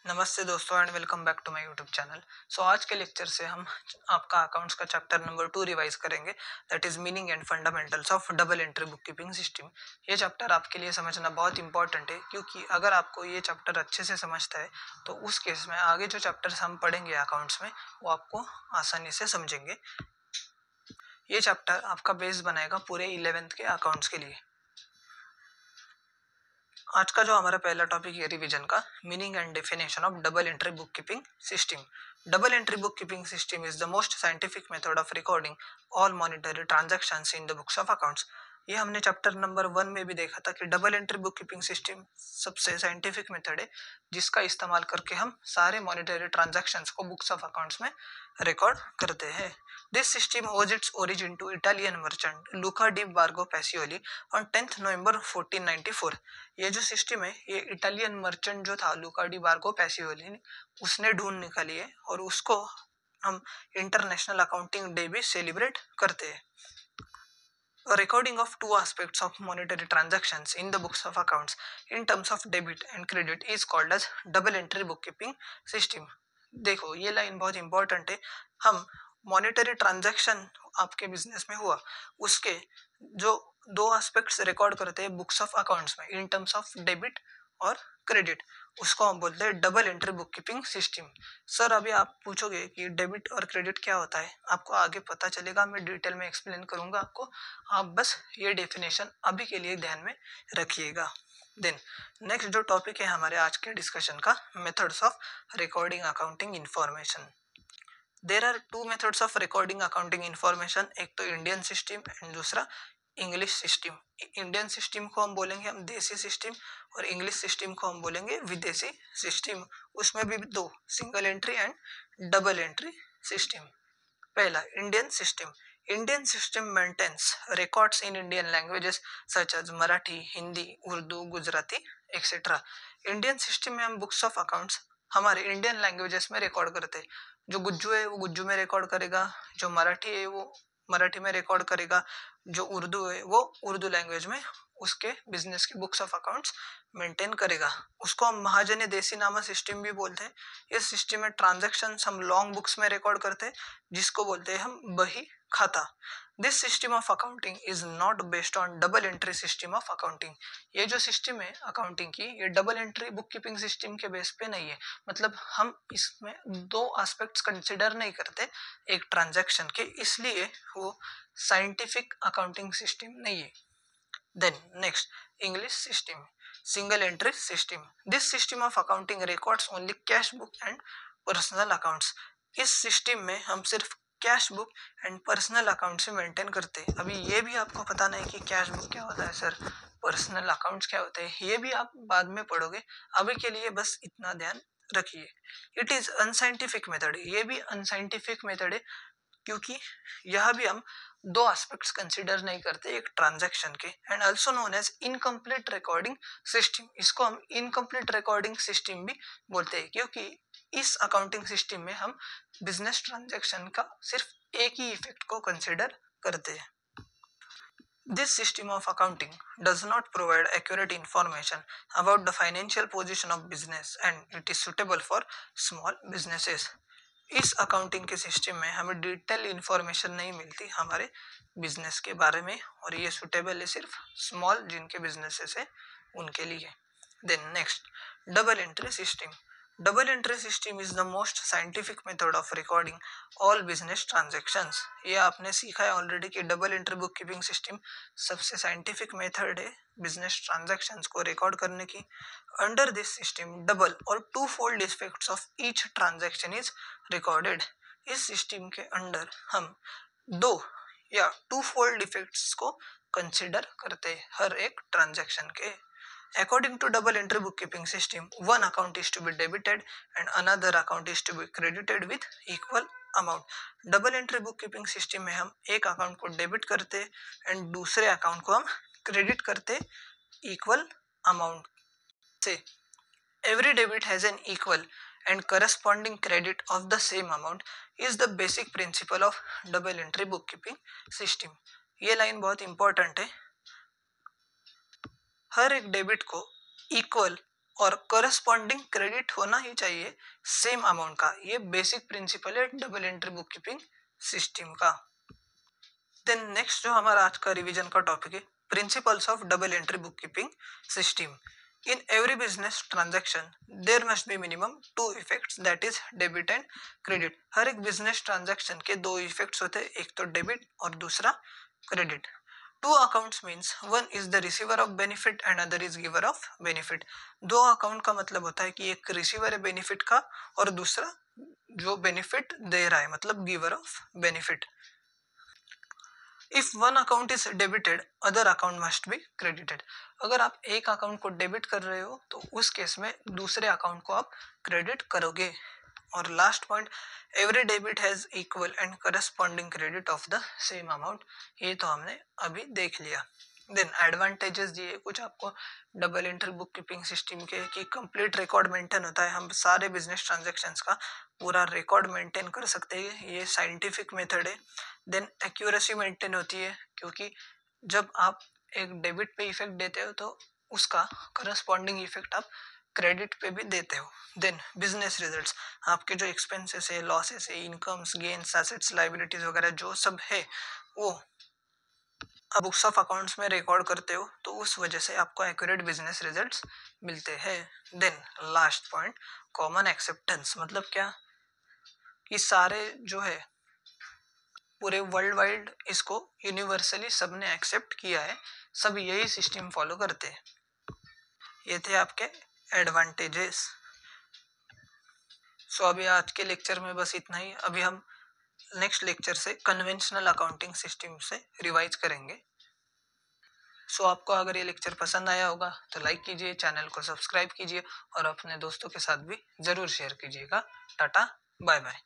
नमस्ते दोस्तों and welcome back to my YouTube channel. आज के लेक्चर से हम आपका अकाउंट्स का चैप्टर नंबर 2 रिवाइज करेंगे, that is meaning and fundamentals of double entry book keeping system. ये चैप्टर आपके लिए समझना बहुत इंपॉर्टेंट है, क्योंकि अगर आपको ये चैप्टर अच्छे से समझता है तो उस केस में आगे जो चैप्टर्स हम पढ़ेंगे अकाउंट्स में वो आपको आसानी से समझेंगे। ये चैप्टर आपका बेस बनाएगा पूरे 11th के अकाउंट्स के लिए। आज का जो हमारा पहला टॉपिक है रिवीजन का, meaning and definition of double entry book keeping system. Double entry book keeping system is the most scientific method of recording all monetary transactions in the books of accounts. ये हमने chapter number 1 में भी देखा था कि double entry book keeping system सबसे scientific method है जिसका इस्तेमाल करके हम सारे मॉनिटरी ट्रांजैक्शंस को बुक्स ऑफ अकाउंट्स में रिकॉर्ड करते हैं। This system owes its origin to Italian merchant Luca di Borgo Pacioli on 10th नवंबर 1494। ये जो सिस्टम है ये इटालियन मर्चेंट जो था लुका डी बार्गो पैसियोली ने उसने ढूंढ निकाली है और उसको हम इंटरनेशनल अकाउंटिंग डे भी सेलिब्रेट करते हैं। A recording of two aspects of monetary transactions in the books of accounts in terms of debit and credit is called as double entry bookkeeping system। देखो ये लाइन बहुत important है। हम monetary transaction आपके business में हुआ उसके जो दो एस्पेक्ट्स रिकॉर्ड करते हैं बुक्स ऑफ अकाउंट्स में इन टर्म्स ऑफ डेबिट और क्रेडिट, उसको हम बोलते हैं double entry book keeping system. Sir अभी आप पूछोगे कि डेबिट और क्रेडिट क्या होता है, आपको आगे पता चलेगा, मैं डिटेल में एक्सप्लेन करूंगा आपको। आप बस ये डेफिनेशन अभी के लिए ध्यान में रखिएगा। देन नेक्स्ट जो टॉपिक है हमारे आज के डिस्कशन का, methods of recording accounting information. There are two methods of recording accounting information, एक तो इंडियन सिस्टम एंड दूसरा इंग्लिश सिस्टम। इंडियन सिस्टम को हम बोलेंगे हम देसी सिस्टम और इंग्लिश सिस्टम को हम बोलेंगे विदेशी सिस्टम। उसमें भी दो, single entry and double entry system. पहला Indian system. Indian system maintains records in Indian languages such as Marathi, Hindi, Urdu, Gujarati et cetera. Indian system में हम बुक्स ऑफ अकाउंट्स हमारे इंडियन लैंग्वेजेस में रिकॉर्ड करते हैं। जो गुज्जू है वो गुज्जू में रिकॉर्ड करेगा, जो मराठी है वो मराठी में रिकॉर्ड करेगा, जो उर्दू है वो उर्दू लैंग्वेज में उसके बिजनेस की बुक्स ऑफ अकाउंट्स मेंटेन करेगा। उसको हम महाजनी देसी नामा सिस्टम भी बोलते हैं। इस सिस्टम में ट्रांजैक्शन हम लॉन्ग बुक्स में रिकॉर्ड करते हैं जिसको बोलते हैं हम बही खाता। This system of accounting is not based on double entry system of accounting. ये जो सिस्टम है अकाउंटिंग की ये double entry book keeping system के बेस पे नहीं है। मतलब हम इसमें दो एस्पेक्ट्स कंसिडर नहीं करते एक ट्रांजैक्शन के, इसलिए वो साइंटिफिक अकाउंटिंग सिस्टम नहीं है। Then next English system, single entry system. This system of accounting records only cash book and personal accounts. इस सिस्टम में हम सिर्फ cash book and personal account से मेंटेन करते हैं। अभी ये भी आपको पता नहीं कि कैश बुक क्या होता है सर, पर्सनल अकाउंट्स क्या होते हैं, ये भी आप बाद में पढ़ोगे। अभी के लिए बस इतना ध्यान रखिए। इट इज अनसाइंटिफिक मेथड, ये भी अनसाइंटिफिक मेथड है क्योंकि यह भी हम दो एस्पेक्ट्स कंसीडर नहीं करते एक ट्रांजैक्शन के, and also known as incomplete recording system. इसको हम इनकम्प्लीट रिकॉर्डिंग सिस्टम भी बोलते हैं क्योंकि इस अकाउंटिंग सिस्टम में हम बिजनेस ट्रांजैक्शन का सिर्फ एक ही इफेक्ट को कंसीडर करते हैं। This system of accounting does not provide accurate information about the financial position of business and it is suitable for small businesses। इस अकाउंटिंग के सिस्टम में हमें डिटेल इंफॉर्मेशन नहीं मिलती हमारे बिजनेस के बारे में और ये सुटेबल है सिर्फ स्मॉल जिनके बिजनेसेस है उनके लिए। Then next double entry system. Double entry system is the most scientific method of recording all business transactions. ये आपने सीखा है ऑलरेडी कि double entry book keeping system सबसे साइंटिफिक मेथड है बिजनेस ट्रांजैक्शंस को रिकॉर्ड करने की। अंडर दिस सिस्टम डबल और two fold effects of each transaction is recorded. इस सिस्टम के अंडर हम दो या टू फोल्ड इफेक्ट्स को कंसिडर करते हैं हर एक ट्रांजैक्शन के। According to double entry bookkeeping system, one account is to be debited and another account is to be credited with equal amount। Double entry book keeping system में हम एक account को debit करते and दूसरे account को हम credit करते equal amount से। Every debit has an equal and corresponding credit of the same amount is the basic principle of double entry bookkeeping system। ये लाइन बहुत इंपॉर्टेंट है। हर एक डेबिट को इक्वल और करस्पॉन्डिंग क्रेडिट होना ही चाहिए सेम अमाउंट का। ये बेसिक प्रिंसिपल है double entry book keeping system का। देन नेक्स्ट जो हमारा आज का रिवीजन का टॉपिक है, principles of double entry book keeping system. In every business transaction there must be minimum two effects, that is debit and credit. हर एक business transaction के दो इफेक्ट्स होते हैं, एक तो डेबिट और दूसरा credit. Two accounts means one is the receiver of benefit and other is giver of benefit. दो अकाउंट का मतलब होता है कि एक रिसीवर है बेनिफिट का और दूसरा जो बेनिफिट दे रहा है, मतलब giver of benefit. If one account is debited other account must be credited. अगर आप एक अकाउंट को डेबिट कर रहे हो तो उस केस में दूसरे अकाउंट को आप क्रेडिट करोगे। और last point, every debit has equal and corresponding credit of the same amount. ये तो हमने अभी देख लिया। देन एडवांटेजेस दिए कुछ आपको double entry book keeping system के, कि कंप्लीट रिकॉर्ड मेंटेन होता है, हम सारे बिजनेस ट्रांजैक्शंस का पूरा रिकॉर्ड मेंटेन कर सकते हैं, ये साइंटिफिक मेथड है। देन एक्यूरेसी मेंटेन होती है, क्योंकि जब आप एक डेबिट पे इफेक्ट देते हो तो उसका करस्पॉन्डिंग इफेक्ट आप क्रेडिट पे भी देते हो। देन बिजनेस रिजल्ट्स, आपके जो एक्सपेंसेस है, लॉसेस है, इनकम्स, गेन्स, एसेट्स, लाइबिलिटीज वगैरह जो सब है वो आप बुक्स ऑफ अकाउंट्स में रिकॉर्ड करते हो, तो उस वजह से आपको एक्यूरेट बिजनेस रिजल्ट्स मिलते हैं। Then last point, common acceptance, मतलब क्या कि सारे जो है पूरे वर्ल्ड वाइड इसको यूनिवर्सली सबने एक्सेप्ट किया है, सब यही सिस्टम फॉलो करते हैं। ये थे आपके एडवांटेजेस। सो अभी आज के लेक्चर में बस इतना ही। अभी हम नेक्स्ट लेक्चर से कन्वेंशनल अकाउंटिंग सिस्टम से रिवाइज करेंगे। सो आपको अगर ये लेक्चर पसंद आया होगा तो लाइक कीजिए, चैनल को सब्सक्राइब कीजिए और अपने दोस्तों के साथ भी जरूर शेयर कीजिएगा। Tata bye bye.